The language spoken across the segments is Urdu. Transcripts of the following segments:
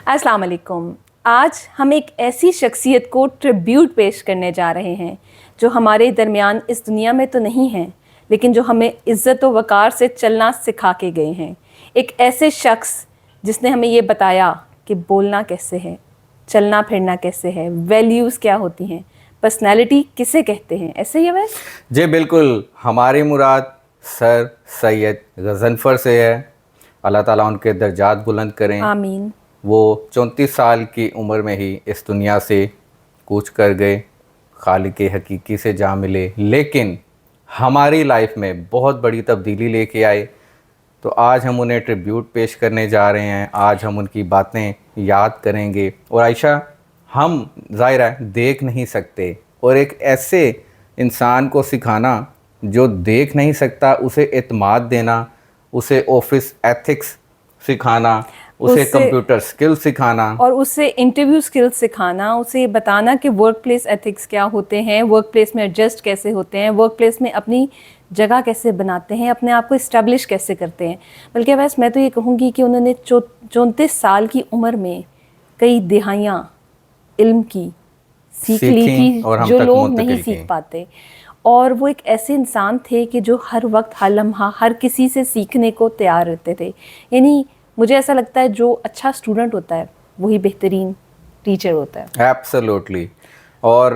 السلام علیکم. آج ہم ایک ایسی شخصیت کو ٹریبیوٹ پیش کرنے جا رہے ہیں جو ہمارے درمیان اس دنیا میں تو نہیں ہیں لیکن جو ہمیں عزت و وقار سے چلنا سکھا کے گئے ہیں. ایک ایسے شخص جس نے ہمیں یہ بتایا کہ بولنا کیسے ہے, چلنا پھرنا کیسے ہے, ویلیوز کیا ہوتی ہیں, پرسنالٹی کسے کہتے ہیں. ایسے ہی ہے ویسے؟ جی بالکل, ہماری مراد سر سید غضنفر سے ہے. اللہ تعالیٰ ان کے درجات بلند کریں. آمین. وہ 34 سال کی عمر میں ہی اس دنیا سے کوچ کر گئے, خالق حقیقی سے جا ملے, لیکن ہماری لائف میں بہت بڑی تبدیلی لے کے آئے. تو آج ہم انہیں ٹریبیوٹ پیش کرنے جا رہے ہیں. آج ہم ان کی باتیں یاد کریں گے. اور عائشہ, ہم ظاہر ہے دیکھ نہیں سکتے, اور ایک ایسے انسان کو سکھانا جو دیکھ نہیں سکتا, اسے اعتماد دینا, اسے آفس ایتھکس سکھانا, اسے کمپیوٹر سکل سکھانا, اور اسے انٹرویو سکل سکھانا, اسے بتانا کہ ورک پلیس ایتھکس کیا ہوتے ہیں, ورک پلیس میں ایڈجسٹ کیسے ہوتے ہیں, ورک پلیس میں اپنی جگہ کیسے بناتے ہیں, اپنے آپ کو اسٹیبلش کیسے کرتے ہیں. بلکہ ویسے میں تو یہ کہوں گی کہ انہوں نے 34 سال کی عمر میں کئی دہائیاں علم کی سیکھ لی تھی جو لوگ نہیں سیکھ پاتے. اور وہ ایک ایسے انسان تھے کہ جو ہر وقت ہر لمحہ ہر کسی سے سیکھنے کو تیار رہتے تھے. یعنی مجھے ایسا لگتا ہے جو اچھا اسٹوڈنٹ ہوتا ہے وہی بہترین ٹیچر ہوتا ہے. ایبسلیوٹلی. اور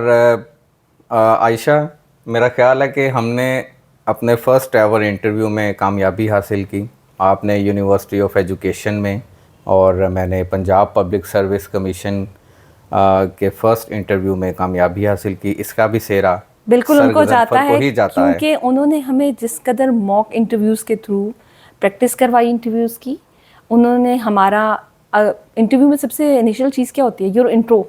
عائشہ, میرا خیال ہے کہ ہم نے اپنے فرسٹ ایور انٹرویو میں کامیابی حاصل کی. آپ نے یونیورسٹی آف ایجوکیشن میں, اور میں نے پنجاب پبلک سروس کمیشن کے فرسٹ انٹرویو میں کامیابی حاصل کی. اس کا بھی سہرا بالکل ان کو جاتا ہے, جاتا ہے کیونکہ انہوں نے ہمیں جس قدر موک انٹرویوز کے تھرو پریکٹس کروائی انٹرویوز کی. انہوں نے ہمارا انٹرویو میں سب سے انیشیل چیز کیا ہوتی ہے, یور انٹرو.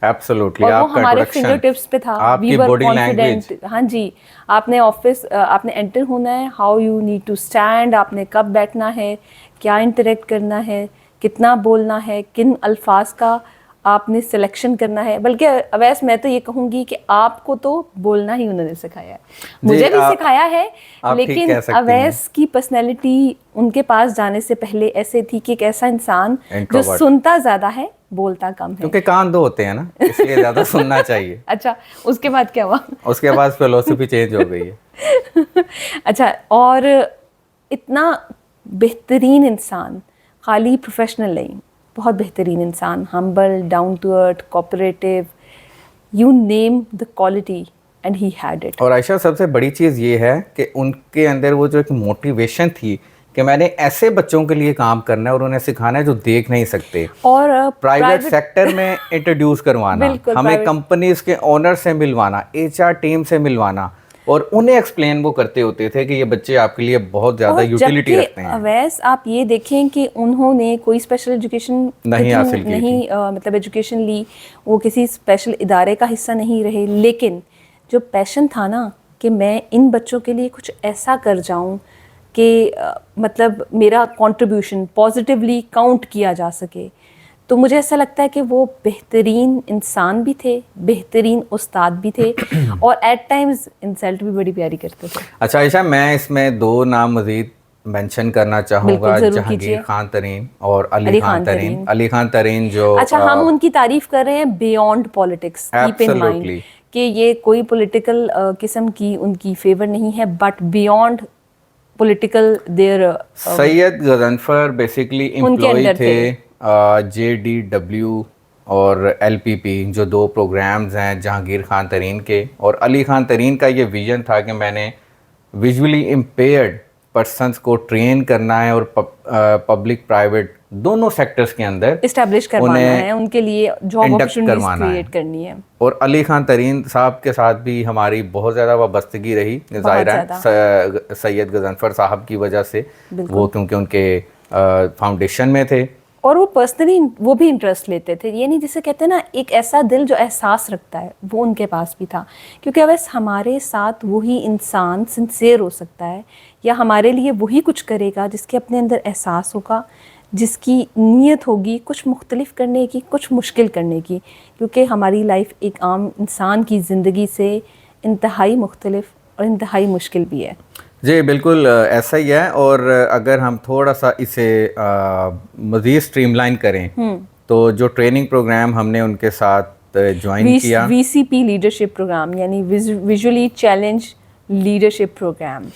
ایبسلیوٹلی. اور وہ ہمارے فنگر ٹپس پہ تھا. وی ور کانفیڈنٹ. ہاں جی, آپ نے آفس آپ نے انٹر ہونا ہے, how you need to stand, آپ نے کب بیٹھنا ہے, کیا انٹریکٹ کرنا ہے, کتنا بولنا ہے, کن الفاظ کا آپ نے سلیکشن کرنا ہے. بلکہ اویس میں تو یہ کہوں گی کہ آپ کو تو بولنا ہی انہوں نے سکھایا ہے, مجھے بھی سکھایا ہے, لیکن اویس کی پرسنالٹی ان کے پاس جانے سے پہلے ایسے تھی کہ ایک ایسا انسان جو سنتا زیادہ ہے بولتا کم ہے. کیونکہ کان دو ہوتے ہیں نا, اس لیے زیادہ سننا چاہیے. اچھا, اس کے بعد کیا ہوا؟ اس کے بعد فلسفی چینج ہو گئی ہے. اچھا, اور اتنا بہترین انسان, خالی پروفیشنل نہیں, بہت بہترین انسان, humble, down to earth, cooperative, you name the quality and he had it. اور عائشہ, سب سے بڑی چیز یہ ہے کہ ان کے اندر وہ جو ایک موٹیویشن تھی کہ میں نے ایسے بچوں کے لیے کام کرنا ہے اور انہیں سکھانا ہے جو دیکھ نہیں سکتے, اور پرائیویٹ سیکٹر میں انٹروڈیوس کروانا, ہمیں کمپنیز کے اونر سے ملوانا, ایچ آر ٹیم سے ملوانا, اور انہیں ایکسپلین وہ کرتے ہوتے تھے کہ یہ بچے آپ کے لیے بہت زیادہ یوٹیلیٹی رکھتے ہیں. اویس آپ یہ دیکھیں کہ انہوں نے کوئی اسپیشل ایجوکیشن نہیں حاصل کی, نہیں مطلب ایجوکیشن لی, وہ کسی اسپیشل ادارے کا حصہ نہیں رہے, لیکن جو پیشن تھا نا کہ میں ان بچوں کے لیے کچھ ایسا کر جاؤں کہ مطلب میرا کنٹریبیوشن پازیٹیولی کاؤنٹ کیا جا سکے, تو مجھے ایسا لگتا ہے کہ وہ بہترین انسان بھی تھے, بہترین استاد بھی تھے, اور ایٹ ٹائمز انسلٹ بھی بڑی پیاری کرتے تھے. اچھا عائشہ, میں اس میں 2 نام مزید مینشن کرنا چاہوں گا, جہانگیر خان ترین اور علی خان ترین. علی خان ترین جو, اچھا ہم ان کی تعریف کر رہے ہیں beyond politics, keep in mind کہ یہ کوئی پولیٹیکل قسم کی ان کی فیور نہیں ہے, but beyond political there. Syed Ghazanfar basically employee تھے JDW اور LPP, جو 2 پروگرامز ہیں جہانگیر خان ترین کے. اور علی خان ترین کا یہ ویژن تھا کہ میں نے ویژولی امپیئرڈ پرسنس کو ٹرین کرنا ہے اور پبلک پرائیویٹ دونوں سیکٹرز کے اندر اسٹیبلش کروانا ہے, ان کے لیے جاب اپرچونٹیز کریٹ کرنی ہے. اور علی خان ترین صاحب کے ساتھ بھی ہماری بہت زیادہ وابستگی رہی, ظاہر ہے سید غضنفر صاحب کی وجہ سے, وہ کیونکہ ان کے فاؤنڈیشن میں تھے, اور وہ پرسنلی وہ بھی انٹرسٹ لیتے تھے. یعنی جسے کہتے ہیں نا ایک ایسا دل جو احساس رکھتا ہے, وہ ان کے پاس بھی تھا. کیونکہ اویس ہمارے ساتھ وہی انسان سنسیئر ہو سکتا ہے, یا ہمارے لیے وہی کچھ کرے گا جس کے اپنے اندر احساس ہوگا, جس کی نیت ہوگی کچھ مختلف کرنے کی, کچھ مشکل کرنے کی. کیونکہ ہماری لائف ایک عام انسان کی زندگی سے انتہائی مختلف اور انتہائی مشکل بھی ہے. جی بالکل ایسا ہی ہے. اور اگر ہم تھوڑا سا اسے مزید اسٹریم لائن کریں تو جو ٹریننگ پروگرام ہم نے ان کے ساتھ جوائن کیا, VCP لیڈرشپ پروگرام یعنی ویژولی چیلنج لیڈرشپ پروگرام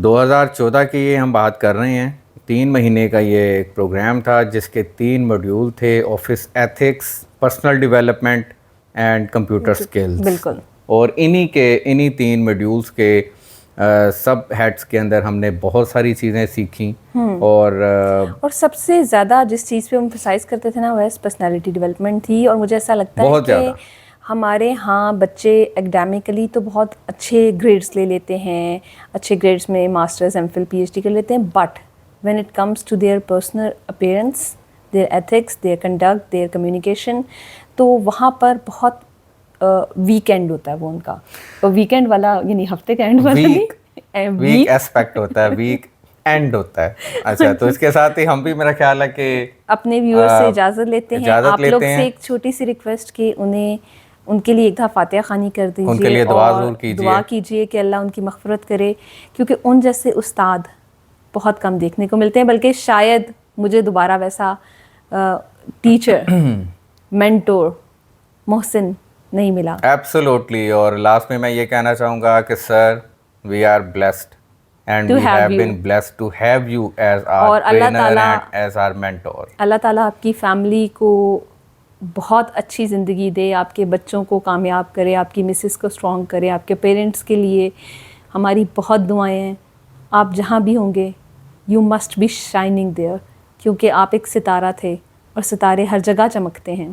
2014 کی یہ ہم بات کر رہے ہیں. 3 مہینے کا یہ ایک پروگرام تھا جس کے 3 موڈیول تھے, office ethics, personal development and computer skills. بالکل. اور انہی 3 موڈیولس کے سب ہیڈس کے اندر ہم نے بہت ساری چیزیں سیکھیں. اور سب سے زیادہ جس چیز پہ ہم ایمفسائز کرتے تھے نا وہ پرسنالٹی ڈیولپمنٹ تھی. اور مجھے ایسا لگتا ہے کہ ہمارے ہاں بچے ایکڈیمکلی تو بہت اچھے گریڈس لے لیتے ہیں, اچھے گریڈس میں ماسٹرز, ایم فل, PhD کر لیتے ہیں, but when it comes to their personal appearance, their ethics, their conduct, their communication, تو وہاں پر بہت ویکینڈ ہوتا ہے وہ ان کا. اور ویکینڈ والا یعنی ہفتے کا اینڈ والا نہیں, ویک ایسپیکٹ ہوتا ہے, ویک اینڈ ہوتا ہے. اچھا, تو اس کے ساتھ ہی ہم بھی میرا خیال ہے کہ اپنے ویورز سے اجازت لیتے ہیں. آپ لوگ سے ایک چھوٹی سی ریکویسٹ کہ انہیں ان کے لیے ایک دفعہ فاتحہ خوانی کر دیجیے, ان کے لیے دعا ضرور کیجیے, دعا کیجیے کہ اللہ ان کی مغفرت کرے, کیونکہ ان جیسے استاد بہت کم دیکھنے کو ملتے ہیں. بلکہ شاید مجھے دوبارہ ویسا ٹیچر, مینٹور, محسن نہیں ملا. ایبسولوٹلی. اور لاسٹ میں یہ کہنا چاہوں گا کہ sir we are blessed and we have been blessed to have you as our trainer and as our mentor. اللہ تعالیٰ آپ کی فیملی کو بہت اچھی زندگی دے, آپ کے بچوں کو کامیاب کرے, آپ کی مسز کو اسٹرانگ کرے. آپ کے پیرنٹس کے لیے ہماری بہت دعائیں ہیں. آپ جہاں بھی ہوں گے you must be shining there, کیونکہ آپ ایک ستارہ تھے اور ستارے ہر جگہ چمکتے ہیں.